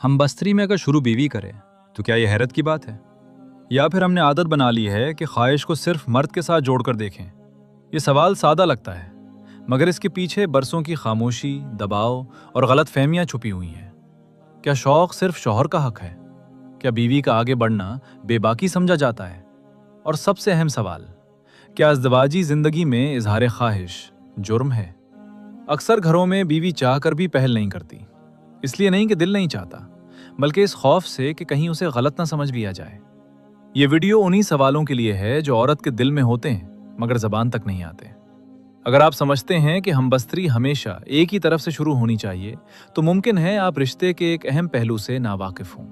हम बस्तरी में अगर शुरू बीवी करें तो क्या यह हैरत की बात है, या फिर हमने आदत बना ली है कि ख्वाहिश को सिर्फ मर्द के साथ जोड़कर देखें। ये सवाल सादा लगता है, मगर इसके पीछे बरसों की खामोशी, दबाव और गलत फहमियाँ छुपी हुई हैं। क्या शौक़ सिर्फ शौहर का हक है? क्या बीवी का आगे बढ़ना बेबाकी समझा जाता है? और सबसे अहम सवाल, क्या अज़दवाजी ज़िंदगी में इजहार ख्वाहिश जुर्म है? अक्सर घरों में बीवी चाह कर भी पहल नहीं करती, इसलिए नहीं कि दिल नहीं चाहता, बल्कि इस खौफ से कि कहीं उसे गलत ना समझ लिया जाए। ये वीडियो उन्हीं सवालों के लिए है जो औरत के दिल में होते हैं मगर ज़बान तक नहीं आते। अगर आप समझते हैं कि हमबस्तरी हमेशा एक ही तरफ से शुरू होनी चाहिए, तो मुमकिन है आप रिश्ते के एक अहम पहलू से नावाकिफ हों।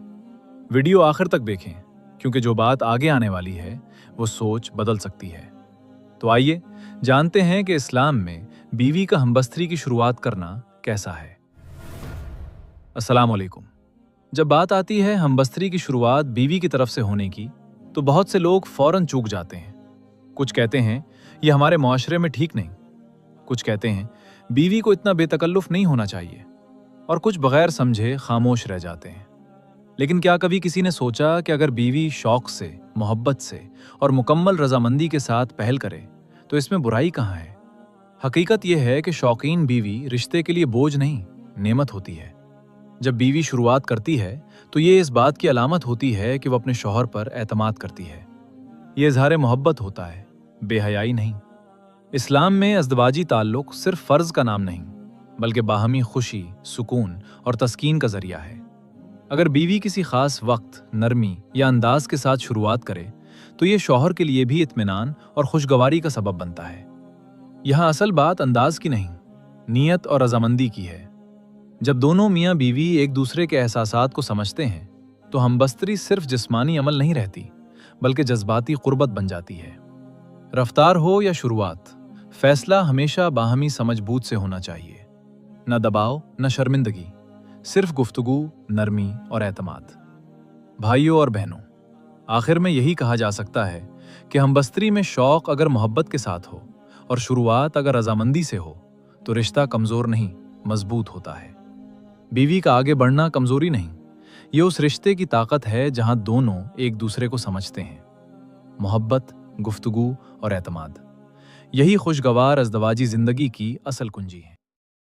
वीडियो आखिर तक देखें, क्योंकि जो बात आगे आने वाली है वो सोच बदल सकती है। तो आइए जानते हैं कि इस्लाम में बीवी का हमबस्तरी की शुरुआत करना कैसा है। अस्सलाम वालेकुम। जब बात आती है हमबस्तरी की शुरुआत बीवी की तरफ से होने की, तो बहुत से लोग फौरन चूक जाते हैं। कुछ कहते हैं ये हमारे मुआशरे में ठीक नहीं, कुछ कहते हैं बीवी को इतना बेतकल्लुफ नहीं होना चाहिए, और कुछ बगैर समझे खामोश रह जाते हैं। लेकिन क्या कभी किसी ने सोचा कि अगर बीवी शौक से, मोहब्बत से और मुकम्मल रजामंदी के साथ पहल करे तो इसमें बुराई कहाँ है? हकीकत यह है कि शौकीन बीवी रिश्ते के लिए बोझ नहीं, नेमत होती है। जब बीवी शुरुआत करती है तो ये इस बात की अलामत होती है कि वो अपने शौहर पर एतमाद करती है। ये इजहार मोहब्बत होता है, बेहयाई नहीं। इस्लाम में अज़दवाजी ताल्लुक सिर्फ फ़र्ज का नाम नहीं, बल्कि बाहमी खुशी, सुकून और तस्कीन का जरिया है। अगर बीवी किसी खास वक्त, नरमी या अंदाज के साथ शुरुआत करे तो ये शौहर के लिए भी इत्मीनान और खुशगवारी का सबब बनता है। यहाँ असल बात अंदाज की नहीं, नीयत और रजामंदी की है। जब दोनों मियाँ बीवी एक दूसरे के एहसासात को समझते हैं तो हमबस्तरी सिर्फ जिस्मानी अमल नहीं रहती, बल्कि जज्बाती कुर्बत बन जाती है। रफ्तार हो या शुरुआत, फैसला हमेशा बाहमी समझबूझ से होना चाहिए। न दबाव, न शर्मिंदगी, सिर्फ गुफ्तगू, नरमी और एतमाद। भाइयों और बहनों, आखिर में यही कहा जा सकता है कि हमबस्तरी में शौक अगर मोहब्बत के साथ हो और शुरुआत अगर रजामंदी से हो तो रिश्ता कमज़ोर नहीं, मजबूत होता है। बीवी का आगे बढ़ना कमज़ोरी नहीं, ये उस रिश्ते की ताकत है जहां दोनों एक दूसरे को समझते हैं। मोहब्बत, गुफ्तगू और एतमाद, यही खुशगवार अज़दवाजी ज़िंदगी की असल कुंजी है।